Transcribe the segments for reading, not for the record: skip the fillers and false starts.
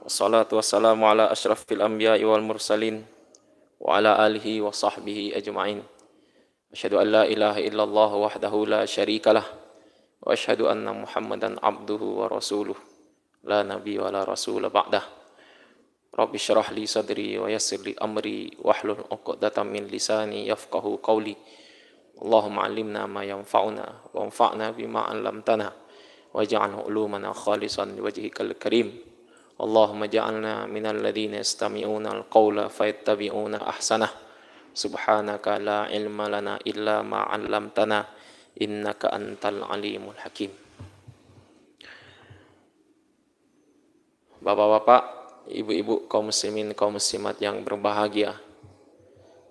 Wassalatu wassalamu ala asyrafil anbiya'i wal mursalin wa ala alihi wa sahbihi ajma'in. Asyhadu an la ilaha illallah wahdahu la syarikalah wa asyhadu anna Muhammadan abduhu wa rasuluh la nabiy wa la rasul ba'dah. Rabbi syrah li sadri wa yassir li amri wahlul 'uqdatam min lisani yafqahu qawli. Allahumma 'allimna ma yanfa'una wa anfa'na bima 'allamtana waj'alhu 'ulumana khalisan liwajhikal karim. Allahumma ja'alna minal ladzina yastami'una al-qawla fayattabi'una ahsanah. Subhanaka la ilma lana illa ma 'allamtana innaka antal alimul hakim. Bapak-bapak, ibu-ibu, kaum muslimin, kaum muslimat yang berbahagia,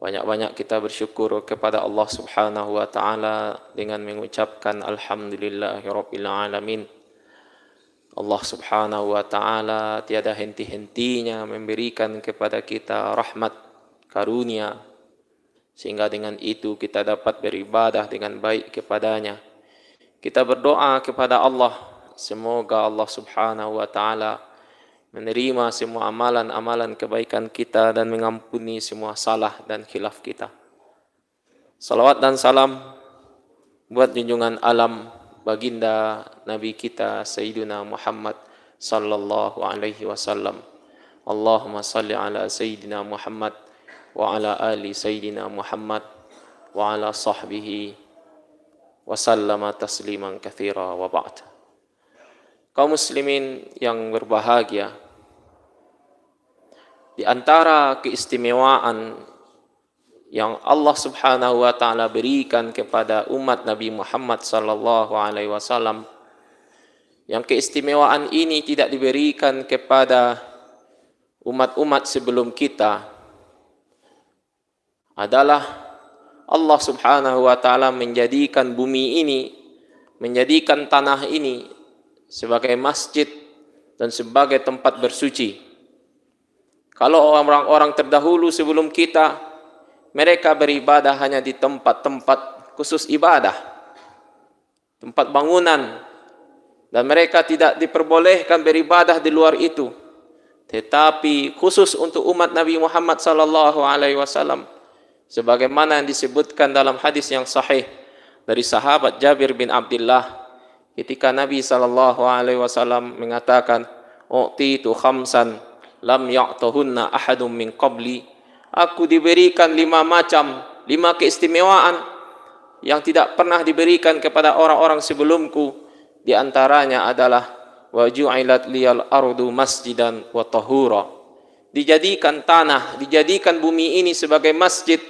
banyak-banyak kita bersyukur kepada Allah Subhanahu wa taala dengan mengucapkan alhamdulillahirabbil alamin. Allah Subhanahu wa taala tiada henti-hentinya memberikan kepada kita rahmat karunia, sehingga dengan itu kita dapat beribadah dengan baik kepadanya. Kita berdoa kepada Allah, semoga Allah Subhanahu wa taala menerima semua amalan-amalan kebaikan kita dan mengampuni semua salah dan khilaf kita. Salawat dan salam buat junjungan alam baginda Nabi kita Sayyidina Muhammad sallallahu alaihi wasallam. Allahumma salli ala Sayyidina Muhammad wa ala ali Sayyidina Muhammad wa ala sahbihi wa sallama tasliman katsira wa ba'd. Kaum muslimin yang berbahagia, di antara keistimewaan yang Allah Subhanahu wa taala berikan kepada umat Nabi Muhammad sallallahu alaihi wasallam, yang keistimewaan ini tidak diberikan kepada umat-umat sebelum kita, adalah Allah Subhanahu wa taala menjadikan bumi ini, menjadikan tanah ini sebagai masjid dan sebagai tempat bersuci. Kalau orang-orang terdahulu sebelum kita, mereka beribadah hanya di tempat-tempat khusus ibadah, tempat bangunan, dan mereka tidak diperbolehkan beribadah di luar itu. Tetapi khusus untuk umat Nabi Muhammad sallallahu alaihi wasallam, sebagaimana yang disebutkan dalam hadis yang sahih dari sahabat Jabir bin Abdullah, ketika Nabi sallallahu alaihi wasallam mengatakan, "U'titu khamsan lam ya'tahunna ahadun min qabli." Aku diberikan 5 keistimewaan yang tidak pernah diberikan kepada orang-orang sebelumku. Di antaranya adalah wa ju'ilat liyal ardu masjidan wa tahura. Dijadikan tanah, dijadikan bumi ini sebagai masjid,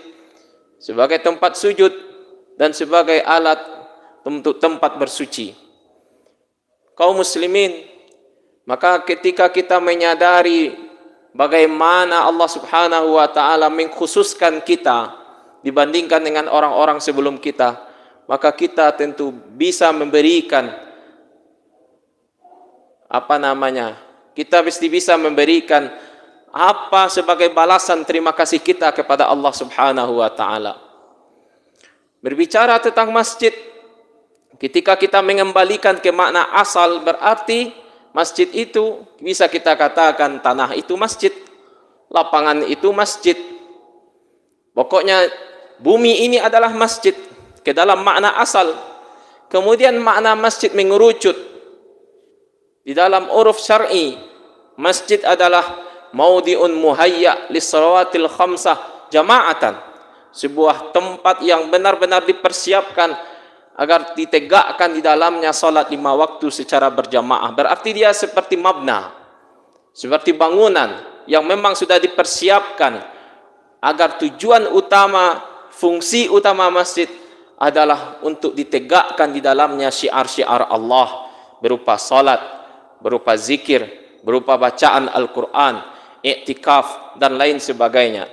sebagai tempat sujud, dan sebagai alat untuk tempat bersuci. Kaum muslimin, maka ketika kita menyadari bagaimana Allah Subhanahu wa taala mengkhususkan kita dibandingkan dengan orang-orang sebelum kita, maka kita tentu bisa memberikan kita mesti bisa memberikan apa sebagai balasan terima kasih kita kepada Allah Subhanahu wa taala. Berbicara tentang masjid, ketika kita mengembalikan ke makna asal, berarti masjid itu bisa kita katakan tanah itu masjid, lapangan itu masjid. Pokoknya bumi ini adalah masjid ke dalam makna asal. Kemudian makna masjid mengerucut di dalam uruf syar'i. Masjid adalah maudhi'un muhayya lis-salawatil khamsah jama'atan, sebuah tempat yang benar-benar dipersiapkan agar ditegakkan di dalamnya salat 5 waktu secara berjamaah. Berarti dia seperti mabna, seperti bangunan yang memang sudah dipersiapkan agar tujuan utama, fungsi utama masjid adalah untuk ditegakkan di dalamnya syiar-syiar Allah, berupa salat, berupa zikir, berupa bacaan Al-Quran, iktikaf, dan lain sebagainya.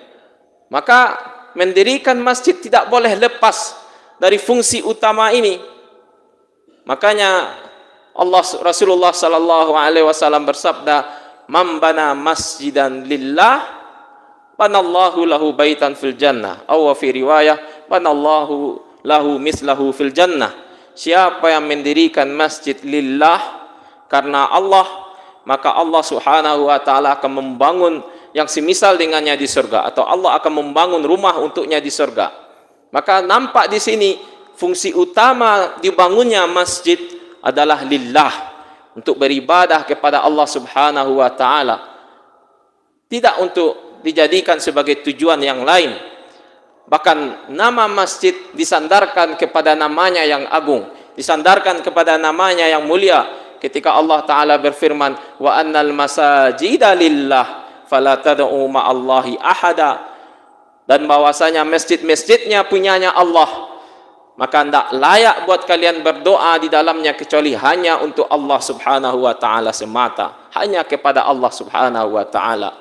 Maka mendirikan masjid tidak boleh lepas dari fungsi utama ini. Makanya Rasulullah sallallahu alaihi wasallam bersabda, "Man bana masjidan lillah, banallahu lahu baitan fil jannah." Aw fi riwayah, banallahu lahu mislahu fil jannah. Siapa yang mendirikan masjid lillah, karena Allah, maka Allah Subhanahu wa taala akan membangun yang semisal dengannya di surga, atau Allah akan membangun rumah untuknya di surga. Maka nampak di sini fungsi utama dibangunnya masjid adalah lillah, untuk beribadah kepada Allah Subhanahu wa taala, tidak untuk dijadikan sebagai tujuan yang lain. Bahkan nama masjid disandarkan kepada namanya yang agung, disandarkan kepada namanya yang mulia, ketika Allah taala berfirman, wa annal masajida lillah fala tad'u ma'allahi ahada, dan bahwasanya masjid-masjidnya punyanya Allah, maka tidak layak buat kalian berdoa di dalamnya kecuali hanya untuk Allah Subhanahu wa taala semata, hanya kepada Allah Subhanahu wa taala.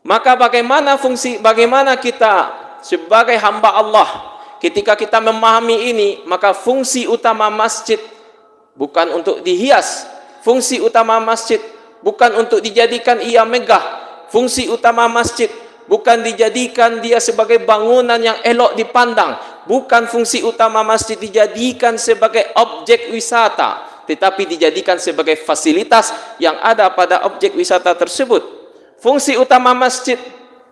Maka bagaimana kita sebagai hamba Allah ketika kita memahami ini, maka fungsi utama masjid bukan untuk dihias, fungsi utama masjid bukan untuk dijadikan ia megah, fungsi utama masjid bukan dijadikan dia sebagai bangunan yang elok dipandang, bukan fungsi utama masjid dijadikan sebagai objek wisata, tetapi dijadikan sebagai fasilitas yang ada pada objek wisata tersebut. Fungsi utama masjid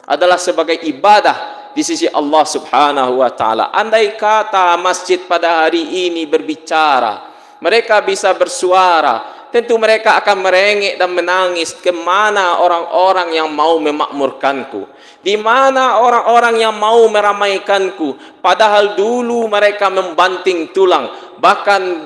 adalah sebagai ibadah di sisi Allah Subhanahu wa taala. Andai kata masjid pada hari ini berbicara, mereka bisa bersuara, tentu mereka akan merengek dan menangis. Kemana orang-orang yang mau memakmurkanku? Di mana orang-orang yang mau meramaikanku? Padahal dulu mereka membanting tulang, bahkan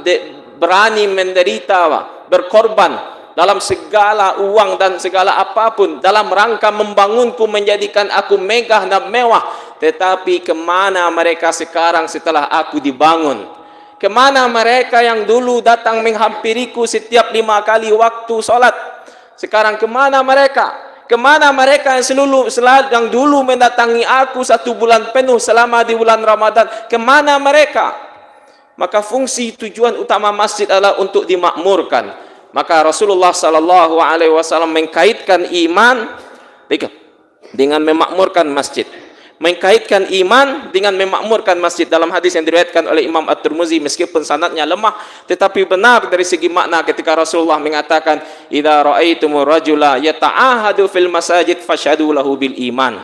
berani menderita, berkorban dalam segala uang dan segala apapun, dalam rangka membangunku, menjadikan aku megah dan mewah. Tetapi kemana mereka sekarang setelah aku dibangun? Kemana mereka yang dulu datang menghampiriku setiap 5 kali waktu sholat? Sekarang kemana mereka? Kemana mereka yang dulu mendatangi aku 1 bulan penuh selama di bulan Ramadan? Kemana mereka? Maka fungsi tujuan utama masjid adalah untuk dimakmurkan. Maka Rasulullah sallallahu alaihi wasallam mengkaitkan iman dengan memakmurkan masjid. Mengkaitkan iman dengan memakmurkan masjid dalam hadis yang diriwayatkan oleh Imam At-Tirmizi, meskipun sanadnya lemah tetapi benar dari segi makna, ketika Rasulullah mengatakan, idza raaitumur rajula yata'ahadu fil masajid fashhadu lahu bil iman.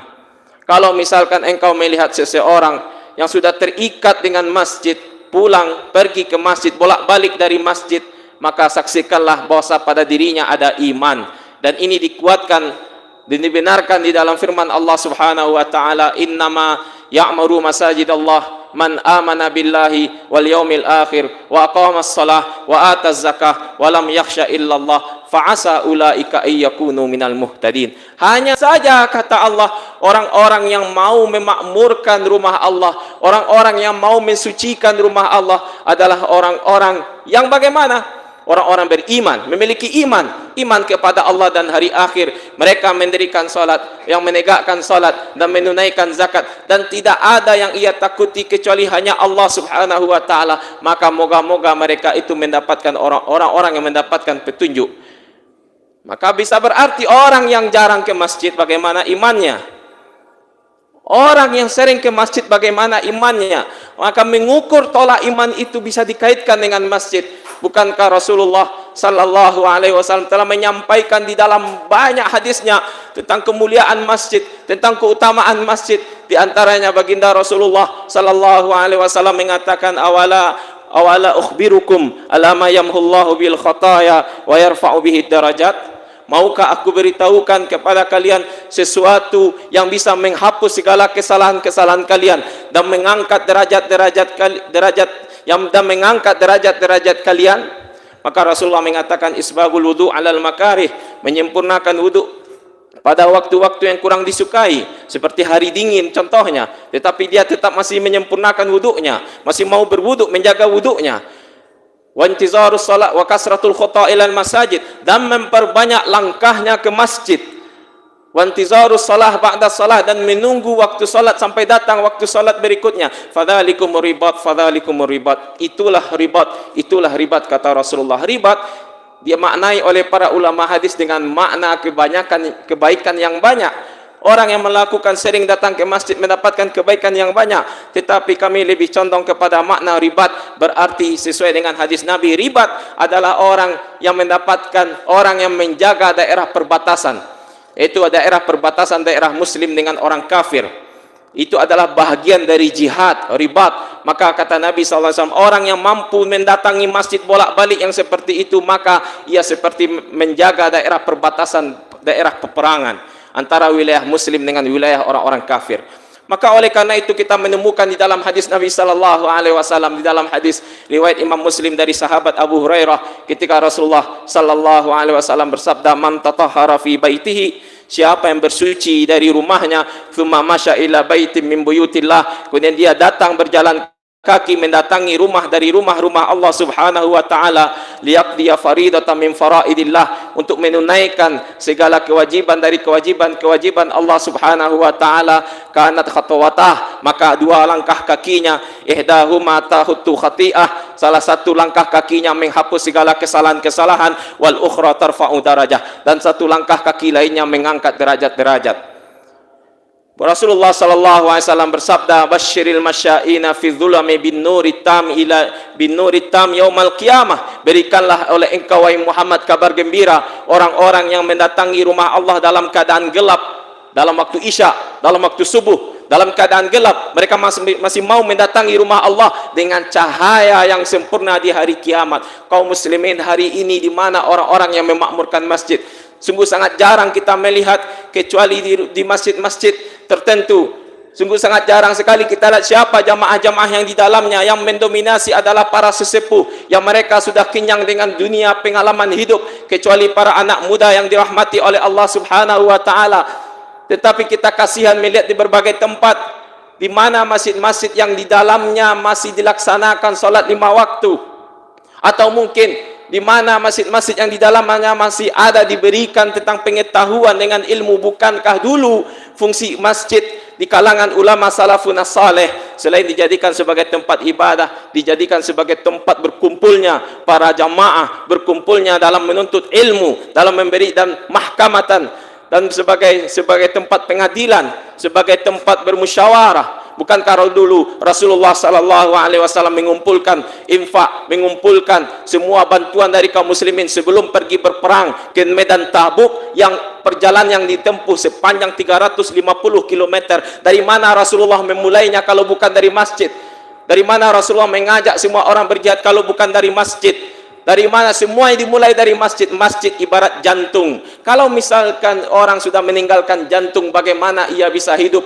Kalau misalkan engkau melihat seseorang yang sudah terikat dengan masjid, pulang pergi ke masjid, bolak-balik dari masjid, maka saksikanlah bahwa pada dirinya ada iman. Dan ini dikuatkan dan dibenarkan di dalam firman Allah Subhanahu wa taala, innama ya'muru masajidallah man amana billahi wal yaumil akhir wa aqamas shalah wa ataz zakah wa lam yakhsha illallah fa asa ulaika ayyakunu minal muhtadin. Hanya saja kata Allah, orang-orang yang mau memakmurkan rumah Allah, orang-orang yang mau mensucikan rumah Allah adalah orang-orang yang bagaimana? Orang-orang beriman, memiliki iman kepada Allah dan hari akhir. Mereka mendirikan salat, yang menegakkan salat dan menunaikan zakat, dan tidak ada yang ia takuti kecuali hanya Allah Subhanahu wa taala. Maka moga-moga mereka itu mendapatkan orang-orang yang mendapatkan petunjuk. Maka bisa berarti orang yang jarang ke masjid bagaimana imannya? Orang yang sering ke masjid bagaimana imannya? Maka mengukur tolak iman itu bisa dikaitkan dengan masjid. Bukankah Rasulullah sallallahu alaihi wasallam telah menyampaikan di dalam banyak hadisnya tentang kemuliaan masjid, tentang keutamaan masjid? Di antaranya baginda Rasulullah sallallahu alaihi wasallam mengatakan, awala ukhbirukum ala ma yamhullahu bil khataya wa yarfa'u bihi darajat. Maukah aku beritahukan kepada kalian sesuatu yang bisa menghapus segala kesalahan-kesalahan kalian dan mengangkat derajat kalian? Maka Rasulullah mengatakan, isbagul wudu alal makarih, menyempurnakan wudu pada waktu-waktu yang kurang disukai, seperti hari dingin contohnya, tetapi dia tetap masih menyempurnakan wudunya, masih mau berwudu, menjaga wudunya. Wa intizarus salat wa kasratul khata ilal masajid, dan memperbanyak langkahnya ke masjid. Wa intizarus salah ba'da salah, dan menunggu waktu salat sampai datang waktu salat berikutnya. Fadzalikumur ribat, itulah ribat kata Rasulullah. Ribat dia maknai oleh para ulama hadis dengan makna kebaikan yang banyak. Orang yang melakukan sering datang ke masjid mendapatkan kebaikan yang banyak. Tetapi kami lebih condong kepada makna ribat. Berarti sesuai dengan hadis Nabi, ribat adalah orang yang mendapatkan, orang yang menjaga daerah perbatasan. Itu daerah perbatasan daerah muslim dengan orang kafir. Itu adalah bahagian dari jihad, ribat. Maka kata Nabi SAW, orang yang mampu mendatangi masjid bolak-balik yang seperti itu, maka ia seperti menjaga daerah perbatasan, daerah peperangan antara wilayah muslim dengan wilayah orang-orang kafir. Maka oleh karena itu kita menemukan di dalam hadis Nabi sallallahu alaihi wasallam, di dalam hadis riwayat Imam Muslim dari sahabat Abu Hurairah, ketika Rasulullah sallallahu alaihi wasallam bersabda, "Man tatahhara fi baitihi", siapa yang bersuci dari rumahnya, "tsumma masya ila baitin min buyutillah", kemudian dia datang berjalan kaki mendatangi rumah dari rumah-rumah Allah Subhanahu wa taala, liyaqdiya faridatan min faraidillah, untuk menunaikan segala kewajiban dari kewajiban Allah Subhanahu wa taala, kanat khatawatah, maka dua langkah kakinya, ihdahuma tahuttu khati'ah, salah satu langkah kakinya menghapus segala kesalahan-kesalahan, wal ukhra tarfa'u darajah, dan satu langkah kaki lainnya mengangkat derajat-derajat. Rasulullah sallallahu alaihi wasallam bersabda, "Basyiril masyaina fi dzulami bin nuri tam ila bin nuri tam yaumal qiyamah." Berikanlah oleh engkau wahai Muhammad kabar gembira orang-orang yang mendatangi rumah Allah dalam keadaan gelap, dalam waktu Isya, dalam waktu subuh, dalam keadaan gelap, mereka masih mau mendatangi rumah Allah dengan cahaya yang sempurna di hari kiamat. Kaum muslimin hari ini di mana orang-orang yang memakmurkan masjid? Sungguh sangat jarang kita melihat, kecuali di masjid-masjid tertentu. Sungguh sangat jarang sekali kita lihat siapa jamaah-jamaah yang di dalamnya. Yang mendominasi adalah para sesepuh yang mereka sudah kenyang dengan dunia pengalaman hidup, kecuali para anak muda yang dirahmati oleh Allah Subhanahu wa taala. Tetapi kita kasihan melihat di berbagai tempat di mana masjid-masjid yang di dalamnya masih dilaksanakan salat 5 waktu, atau mungkin di mana masjid-masjid yang di dalamnya masih ada diberikan tentang pengetahuan dengan ilmu. Bukankah dulu fungsi masjid di kalangan ulama salafun saleh, selain dijadikan sebagai tempat ibadah, dijadikan sebagai tempat berkumpulnya para jamaah, berkumpulnya dalam menuntut ilmu, dalam memberi dan mahkamatan, dan sebagai tempat pengadilan, sebagai tempat bermusyawarah. Bukankah dulu Rasulullah sallallahu alaihi wasallam mengumpulkan infak, mengumpulkan semua bantuan dari kaum muslimin sebelum pergi berperang ke medan Tabuk, yang perjalanan yang ditempuh sepanjang 350 km. Dari mana Rasulullah memulainya kalau bukan dari masjid? Dari mana Rasulullah mengajak semua orang berjihad kalau bukan dari masjid? Dari mana? Semua dimulai dari masjid. Masjid ibarat jantung. Kalau misalkan orang sudah meninggalkan jantung, bagaimana ia bisa hidup?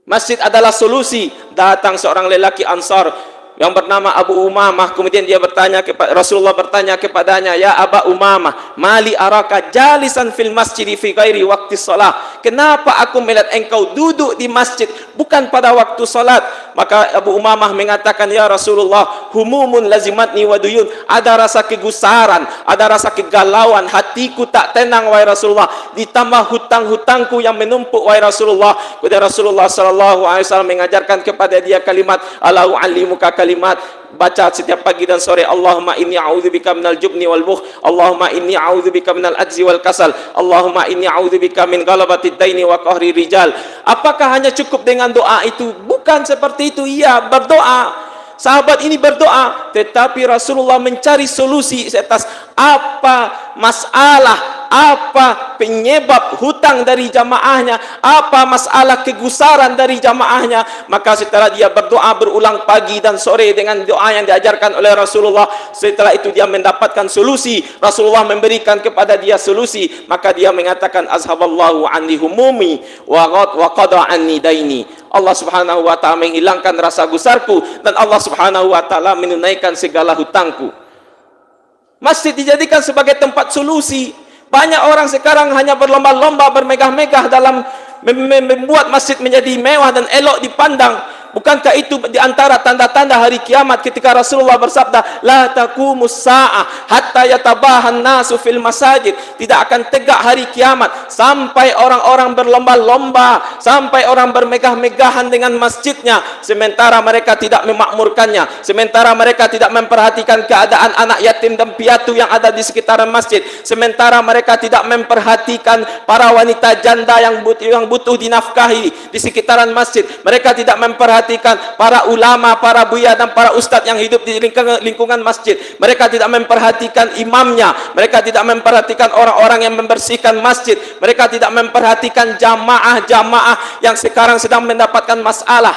Masjid adalah solusi. Datang seorang lelaki Ansar yang bernama Abu Umamah, kemudian dia bertanya kepada Rasulullah, bertanya kepadanya, "Ya Aba Umamah, mali araka jalisan fil masjid fi ghairi waqti shalah?" Kenapa aku melihat engkau duduk di masjid bukan pada waktu salat? Maka Abu Umamah mengatakan, "Ya Rasulullah, humumun lazimatni wa duyun." Ada rasa kegusaran, ada rasa kegalauan, hatiku tak tenang wahai Rasulullah, ditambah hutang-hutangku yang menumpuk wahai Rasulullah. Kemudian Rasulullah sallallahu alaihi wasallam mengajarkan kepada dia kalimat, "Ala u'allimuka kalimat", baca setiap pagi dan sore, "Allahumma inni a'udzubika minal jubni wal bukh, Allahumma inni a'udzubika minal ajzi wal kasal, Allahumma inni a'udzubika min galabatid daini wa qahri rijal." Apakah hanya cukup dengan doa itu? Bukan seperti itu. Iya, berdoa. Sahabat ini berdoa, tetapi Rasulullah mencari solusi atas apa masalah, apa penyebab hutang dari jamaahnya, apa masalah kegusaran dari jamaahnya. Maka setelah dia berdoa berulang pagi dan sore dengan doa yang diajarkan oleh Rasulullah, setelah itu dia mendapatkan solusi. Rasulullah memberikan kepada dia solusi. Maka dia mengatakan, "Azhaballahu anni humumi wa qada anni daini." Allah Subhanahu wa taala menghilangkan rasa gusarku, dan Allah Subhanahu wa taala menunaikan segala hutangku. Masjid dijadikan sebagai tempat solusi. Banyak orang sekarang hanya berlomba-lomba, bermegah-megah dalam membuat masjid menjadi mewah dan elok dipandang. Bukankah itu di antara tanda-tanda hari kiamat ketika Rasulullah bersabda, la taqumus sa'ah hatta yatabahan nasu fil masajid. Tidak akan tegak hari kiamat sampai orang-orang berlomba-lomba, sampai orang bermegah-megahan dengan masjidnya, sementara mereka tidak memakmurkannya, sementara mereka tidak memperhatikan keadaan anak yatim dan piatu yang ada di sekitaran masjid, sementara mereka tidak memperhatikan para wanita janda yang butuh dinafkahi di sekitaran masjid. Mereka tidak memperhatikan para ulama, para buya dan para ustadz yang hidup di lingkungan masjid. Mereka tidak memperhatikan imamnya. Mereka tidak memperhatikan orang-orang yang membersihkan masjid. Mereka tidak memperhatikan jamaah-jamaah yang sekarang sedang mendapatkan masalah.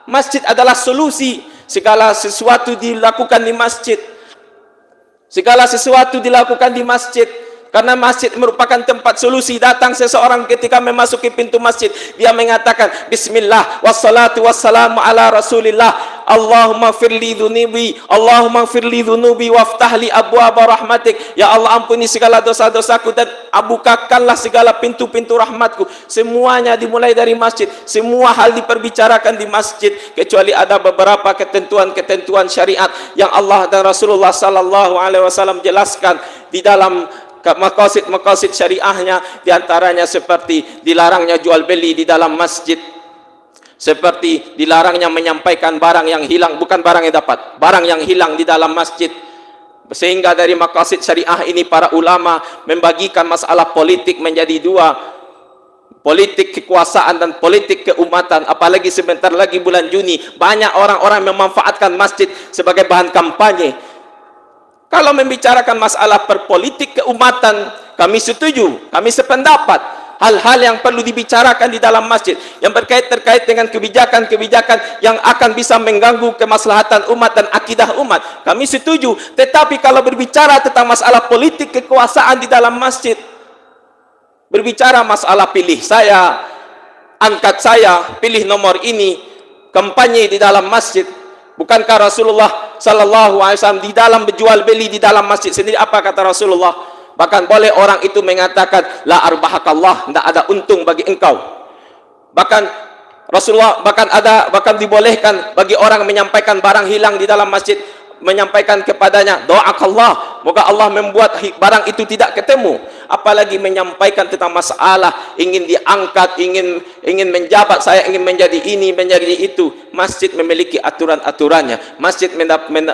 Masjid adalah solusi. Segala sesuatu dilakukan di masjid. Segala sesuatu dilakukan di masjid. Karena masjid merupakan tempat solusi. Datang seseorang ketika memasuki pintu masjid, dia mengatakan bismillah wassalatu wassalamu ala rasulillah, Allahumma firli dhunubi, Allahumma firli dhunubi waftahli abwaaba rahmatik. Ya Allah, ampuni segala dosa-dosaku dan bukakanlah segala pintu-pintu rahmatku. Semuanya dimulai dari masjid. Semua hal diperbicarakan di masjid, kecuali ada beberapa ketentuan-ketentuan syariat yang Allah dan Rasulullah sallallahu alaihi wasallam jelaskan di dalam maqasid syariahnya. Diantaranya seperti dilarangnya jual beli di dalam masjid, seperti dilarangnya menyampaikan barang yang hilang, bukan barang yang dapat, barang yang hilang di dalam masjid. Sehingga dari maqasid syariah ini para ulama membagikan masalah politik menjadi dua, politik kekuasaan dan politik keumatan. Apalagi sebentar lagi bulan Juni, banyak orang-orang memanfaatkan masjid sebagai bahan kampanye. Kalau membicarakan masalah perpolitik keumatan, kami setuju, kami sependapat. Hal-hal yang perlu dibicarakan di dalam masjid yang terkait dengan kebijakan-kebijakan yang akan bisa mengganggu kemaslahatan umat dan akidah umat, kami setuju. Tetapi kalau berbicara tentang masalah politik kekuasaan di dalam masjid, berbicara masalah pilih saya, angkat saya, pilih nomor ini, kampanye di dalam masjid, bukankah Rasulullah sallallahu alaihi wasallam di dalam berjual beli di dalam masjid sendiri, apa kata Rasulullah? Bahkan boleh orang itu mengatakan la arbahakallah, tidak ada untung bagi engkau. Bahkan Rasulullah bahkan dibolehkan bagi orang menyampaikan barang hilang di dalam masjid, menyampaikan kepadanya doakallah, moga Allah membuat barang itu tidak ketemu. Apalagi menyampaikan tentang masalah ingin diangkat, ingin menjabat, saya ingin menjadi ini, menjadi itu. Masjid memiliki aturan-aturannya. Masjid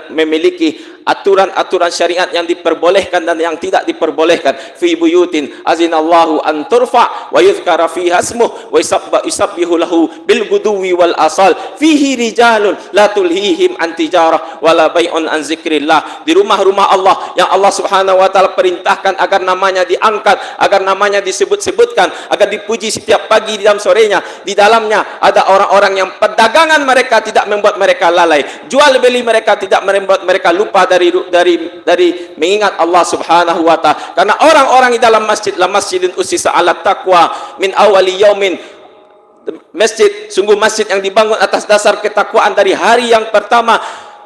memiliki aturan-aturan syariat yang diperbolehkan dan yang tidak diperbolehkan. Fi buyutin azinallahu an turfa wa yuzkara fiha ismuh wa yusabbihu lahu bil guduwi wal asal fihi rijalun la tulhihim an tijarah wala bai'un an zikrillah. Di rumah-rumah Allah yang Allah Subhanahu wa taala perintahkan agar namanya diangkat, agar namanya disebut-sebutkan, agar dipuji setiap pagi di dalam sorenya. Di dalamnya ada orang-orang yang perdagangan mereka tidak membuat mereka lalai, jual beli mereka tidak membuat mereka lupa dari mengingat Allah Subhanahu wa taala. Karena orang-orang di dalam masjid, la masjidun usisa ala taqwa min awali yaumin, masjid, sungguh masjid yang dibangun atas dasar ketakwaan dari hari yang pertama.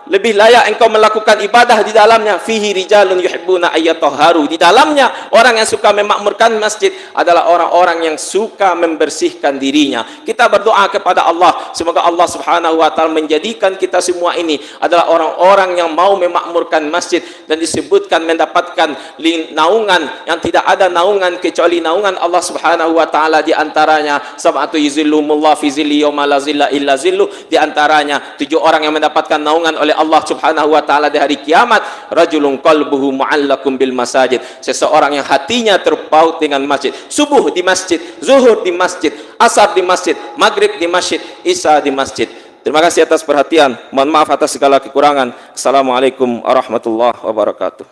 Lebih layak engkau melakukan ibadah di dalamnya. Fihi rijalun yuhibbuna ayyatahharu. Di dalamnya orang yang suka memakmurkan masjid adalah orang-orang yang suka membersihkan dirinya. Kita berdoa kepada Allah, semoga Allah Subhanahu wa taala menjadikan kita semua ini adalah orang-orang yang mau memakmurkan masjid, dan disebutkan mendapatkan naungan yang tidak ada naungan kecuali naungan Allah Subhanahu wa taala. Di antaranya sab'atu yuzillumullah fi zilli yauma la zilla illa zilluh. Di antaranya 7 orang yang mendapatkan naungan oleh Allah Subhanahu wa taala di hari kiamat. Rajulun qalbuhu mu'allakum bil masajid, seseorang yang hatinya terpaut dengan masjid. Subuh di masjid, zuhur di masjid, asar di masjid, maghrib di masjid, isya di masjid. Terima kasih atas perhatian. Mohon maaf atas segala kekurangan. Assalamualaikum warahmatullahi wabarakatuh.